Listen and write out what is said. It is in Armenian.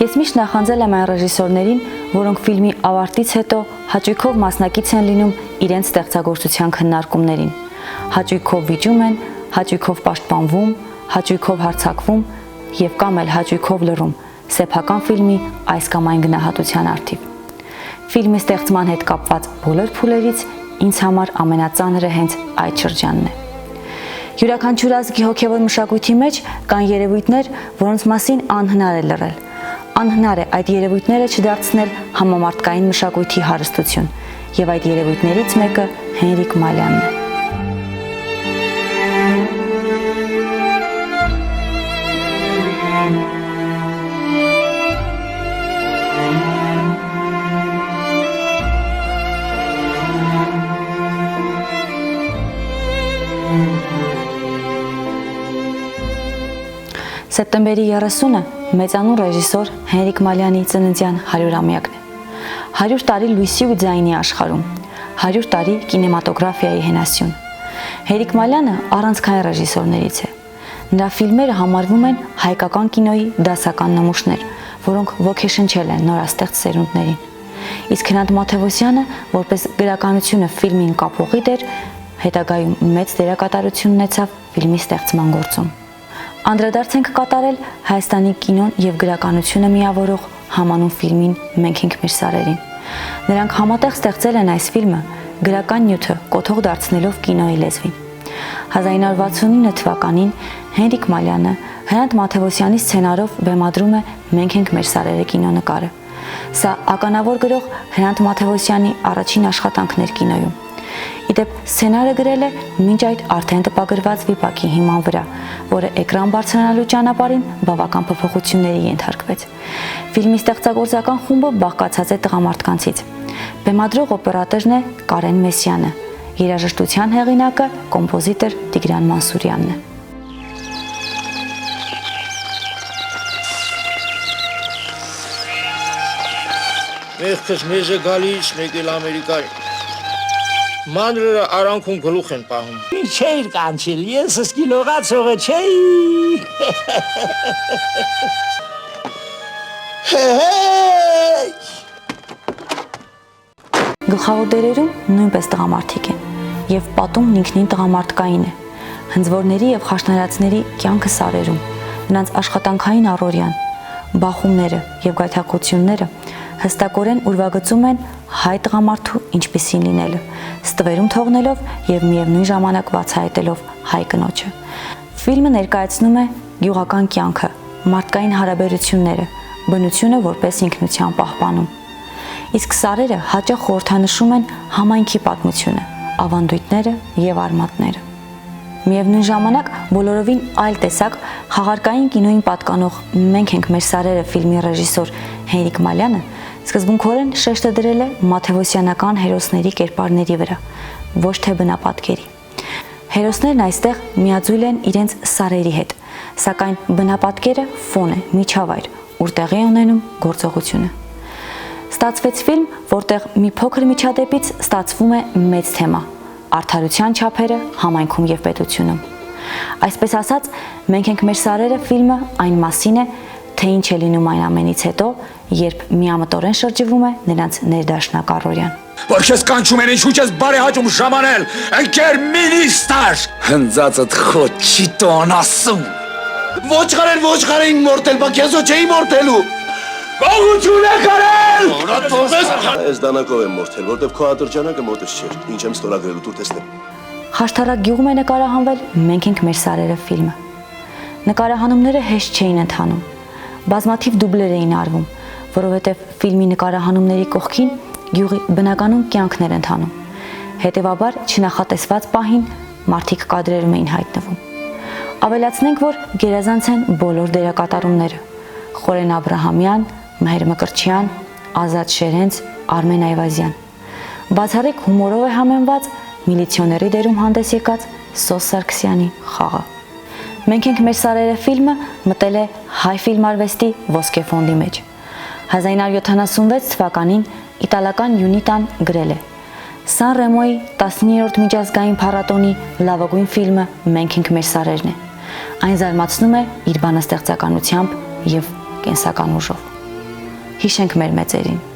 Ես միշտ նախանձել եմ այն ռեժիսորներին, որոնք ֆիլմի ավարտից հետո հաճույքով մասնակից են լինում իրենց ստեղծագործության քննարկումներին։ Հաճույքով վիճում են, հաճույքով պաշտպանվում, հաճույքով հարձակվում եւ կամ էլ հաճույքով լռում սեփական ֆիլմի այս կամ այն գնահատության առթիվ։ Ֆիլմի ստեղծման հետ կապված բոլոր փուլերից ինձ համար ամենածանրը հենց այդ շրջանն է։ Յուրաքանչյուր ազգի հոգևոր մշակույթի մեջ կան երևույթներ, որոնց մասին անհնար է լռել։ Անհնար է այդ երևույթները չդարձնել համամարտկային մշակույթի հարստություն, եւ այդ երևույթներից մեկը Հենրիկ Մալյանն է։ Սեպտեմբերի 30-ը մեծանուն ռեժիսոր Հենրիկ Մալյանի ծննդյան 100-ամյակն է։ 100 տարի լույսի ու ձայնի աշխարհում, 100 տարի կինեմատոգրաֆիայի հենասյուն։ Հենրիկ Մալյանը առանցքային ռեժիսորներից է։ Նրա ֆիլմերը համարվում են հայկական կինոյի դասական նմուշներ, որոնք ոգեշնչել են նորաստեղծ սերունդներին։ Իսկ Հրանտ Մաթևոսյանը, որպես գրականությունը ֆիլմին կապողի դեր, հետագայում մեծ դերակատարություն ունեցավ ֆիլմի ստեղծման գործում։ Անդրադարձ ենք կատարել Հայաստանի կինոն եւ գրականությունը միավորող համանուն ֆիլմին «Մենք ենք մեր սարերին»։ Նրանք համատեղ ստեղծել են այս ֆիլմը գրական նյութը կոթող դարձնելով կինոյի լեզվին։ 1969 թվականին Հենրիկ Մալյանը Հրանտ Մաթևոսյանի սցենարով բեմադրում է «Մենք ենք մեր սարերը» կինոնկարը։ Սա ականավոր գրող Հրանտ Մաթևոսյանի առաջին աշխատանքն էր կինոյում։ Իդեպ սցենարը գրել է մինչ այդ արդեն տպագրված վիպակի հիման վրա, որը էկրան բարձրանալու ճանապարհին բավական փոփոխությունների ենթարկվեց։ Ֆիլմի ստեղծագործական խումբը բաղկացած է տղամարդկանցից։ Բեմադրող օպերատորն է Կարեն Մեսյանը, երաժշտության հեղինակը կոմպոզիտոր Տիգրան Մանսուրյանն է։ Մեղքս մեզ է գալիս, մեկ էլ Ամերիկայի։ Մանրերը արանքում գլուխ են պահում։ Ինչ չէիր կանչիլ, ես սկիլողացողը չէի։ Գլխավոր դերերում նույնպես տղամարդիկ են, եւ պատումն ինքնին տղամարդկային է։ Հնձվորների եւ խաշնարածների կյանքը սարերում, նրանց աշխատանքային առօրյան, բախումները եւ գայթակղությունները հստակորեն ուրվագծում են հայ տղամարդու ինչպիսին լինելը, ստվերում թողնելով եւ միևնույն ժամանակ բացահայտելով հայ կնոջը։ Ֆիլմը ներկայացնում է գյուղական կյանքը, մարդկային հարաբերությունները, բնությունը որպես ինքնության պահպանում։ Իսկ սարերը հաճախ խորհրդանշում են համայնքի պատմությունը, ավանդույթները եւ արմատները։ Միևնույն ժամանակ բոլորովին այլ տեսակ խաղարկային կինոյին պատկանող «Մենք ենք մեր սարերը» ֆիլմի ռեժիսոր Հենրիկ Մալյանը սկզբունքորեն շեշտը դրել է մաթևոսյանական հերոսների կերպարների վրա, ոչ թե բնապատկերի։ Հերոսներն այստեղ միաձույլ են իրենց սարերի հետ, սակայն բնապատկերը ֆոն է, միջավայր, ուր տեղի է ունենում գործողությունը։ Ստացվեց ֆիլմ, որտեղ մի փոքր միջադեպից ստացվում է մեծ թեմա՝ արդարության չափերը համայնքում եւ պետությունում։ Այսպես ասած, «Մենք ենք մեր սարերը» ֆիլմը այն մասին է, թե ինչ է լինում այն ամենից հետո, երբ միամտորեն շրջվում է նրանց ներդաշնակ առօրյան։ Որ քեզ կանչում են, ինչու չես բարեհաճում ժամանել, ընկեր մինիստար։ Հնձածդ խոտ չի տոն ասում։ Ոչխարին մորտել, բա քեզո չէի մորտելու։ Գողություն է կարել։ Ես դանակով եմ մորթել, որտեվ քո ատրճանակը մոտս չէր, ինչ եմ ստորագրելու, դուր տեսնեմ։ Խաշտարակ գյուղում է նկարահանվել «Մենք ենք մեր սարերը» ֆիլմը։ Նկարահանումները հեշտ չէին ընթանում, բազմաթիվ դուբլեր էին արվում, որովհետև ֆիլմի նկարահանումների կողքին գյուղի բնականում կյանքն էր ընթանում։ Հետևաբար չնախատեսված պահին մարդիկ կադրերում էին հայտնվում։ Ավելացնենք, որ գերազանց են բոլոր դերակատարումները՝ Խորեն Աբրահամյան, Մհեր Մկրտչյան, Ազատ Շերենց, Արմեն Այվազյան։ Բացառիկ հումորով է համեմված միլիցիոների դերում հանդես եկած Սոս Սարգսյանի խաղը։ «Մենք ենք մեր սարերը» ֆիլմը մտել է հայ ֆիլմարվեստի ոսկե ֆոնդի մեջ։ 1976 թվականին իտալական Յունիտան գրել է. Սան Ռեմոյի 19-րդ միջազգային փառատոնի լավագույն ֆիլմը «Մենք ենք մեր սարերն» է։ Այն զարմացնում է իր բանաստեղծականությամբ եւ կենսական ուժով։ Հիշենք մեր մեծերին։